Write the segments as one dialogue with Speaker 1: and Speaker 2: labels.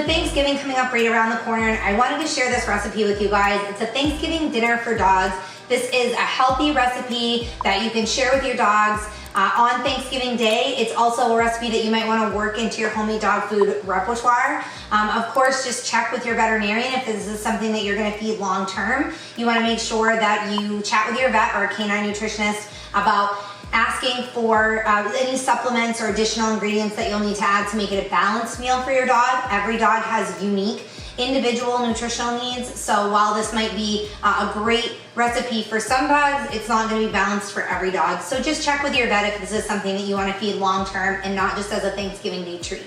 Speaker 1: With Thanksgiving coming up right around the corner, I wanted to share this recipe with you guys. It's a Thanksgiving dinner for dogs. This is a healthy recipe that you can share with your dogs on Thanksgiving Day. It's also a recipe that you might want to work into your homemade dog food repertoire. Of course, just check with your veterinarian if this is something that you're going to feed long term. You want to make sure that you chat with your vet or a canine nutritionist about asking for any supplements or additional ingredients that you'll need to add to make it a balanced meal for your dog. Every dog has unique individual nutritional needs, so while this might be a great recipe for some dogs, it's not going to be balanced for every dog. So just check with your vet if this is something that you want to feed long term and not just as a Thanksgiving Day treat.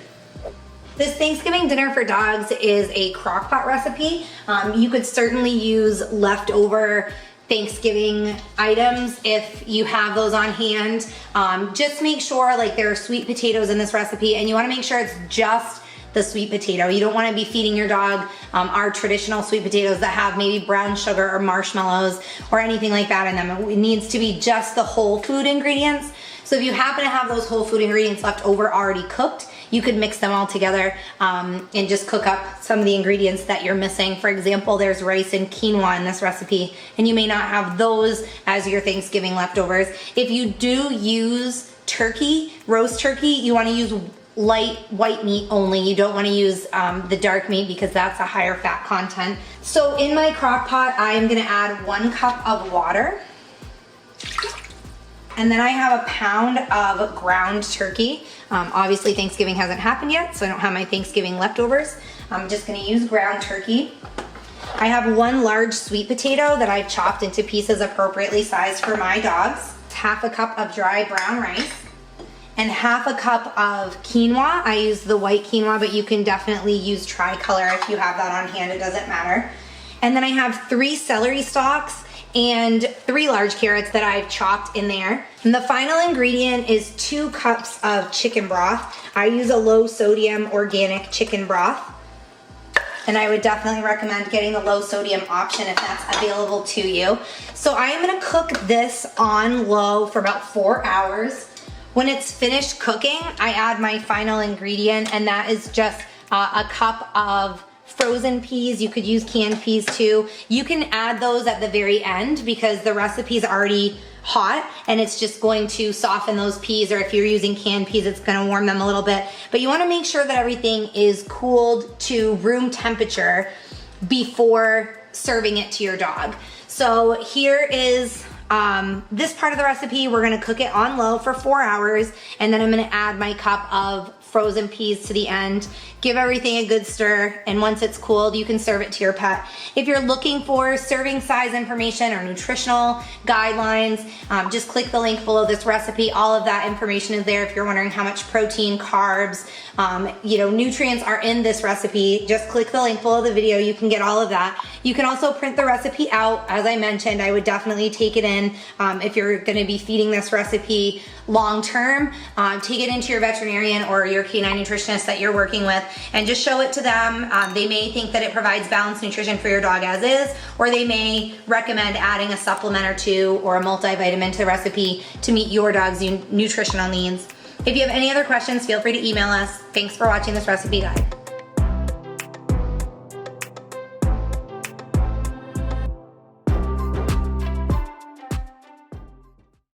Speaker 1: This Thanksgiving dinner for dogs is a crock pot recipe. You could certainly use leftover Thanksgiving items if you have those on hand. Just make sure, like, there are sweet potatoes in this recipe, and you want to make sure it's just the sweet potato. You don't want to be feeding your dog our traditional sweet potatoes that have maybe brown sugar or marshmallows or anything like that in them. It needs to be just the whole food ingredients. So if you happen to have those whole food ingredients left over already cooked, you could mix them all together and just cook up some of the ingredients that you're missing. For example, there's rice and quinoa in this recipe, and you may not have those as your Thanksgiving leftovers. If you do use turkey, roast turkey, you want to use light white meat only. You don't want to use the dark meat because that's a higher fat content. So in my crock pot, I am going to add 1 cup of water. And then I have a pound of ground turkey. Obviously Thanksgiving hasn't happened yet, so I don't have my Thanksgiving leftovers. I'm just gonna use ground turkey. I have 1 large sweet potato that I've chopped into pieces appropriately sized for my dogs. Half a cup of dry brown rice and half a cup of quinoa. I use the white quinoa, but you can definitely use tricolor if you have that on hand, it doesn't matter. And then I have 3 celery stalks and 3 large carrots that I've chopped in there. And the final ingredient is 2 cups of chicken broth. I use a low sodium organic chicken broth. And I would definitely recommend getting the low sodium option if that's available to you. So I am gonna cook this on low for about 4 hours. When it's finished cooking, I add my final ingredient, and that is just a cup of frozen peas. You could use canned peas too. You can add those at the very end because the recipe is already hot and it's just going to soften those peas, or if you're using canned peas, it's gonna warm them a little bit. But you wanna make sure that everything is cooled to room temperature before serving it to your dog. So here is this part of the recipe. We're gonna cook it on low for 4 hours, and then I'm gonna add my cup of frozen peas to the end. Give everything a good stir, and once it's cooled, you can serve it to your pet. If you're looking for serving size information or nutritional guidelines, just click the link below this recipe. All of that information is there if you're wondering how much protein, carbs, nutrients are in this recipe. Just click the link below the video. You can get all of that. You can also print the recipe out. As I mentioned, I would definitely take it in if you're gonna be feeding this recipe long term. Take it into your veterinarian or your canine nutritionist that you're working with and just show it to them. They may think that it provides balanced nutrition for your dog as is, or they may recommend adding a supplement or 2 or a multivitamin to the recipe to meet your dog's nutritional needs. If you have any other questions, feel free to email us. Thanks for watching this recipe guide.